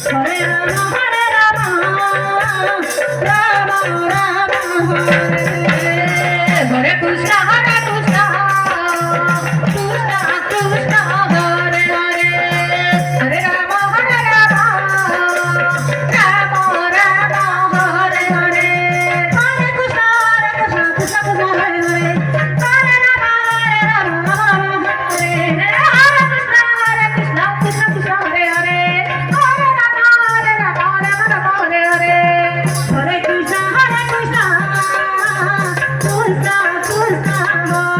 Hare Rama Hare Rama Rama Rama Hare Hare Krishna Krishna Krishna Hare Hare Hare Rama Rama Rama Hare Hare Hare Krishna Krishna Krishna Hare Hare Hare Rama Rama Hare Hare Hare Krishna Krishna Krishna Hare Hare Hare Rama Rama Hare Hare Hare Krishna Krishna Krishna Hare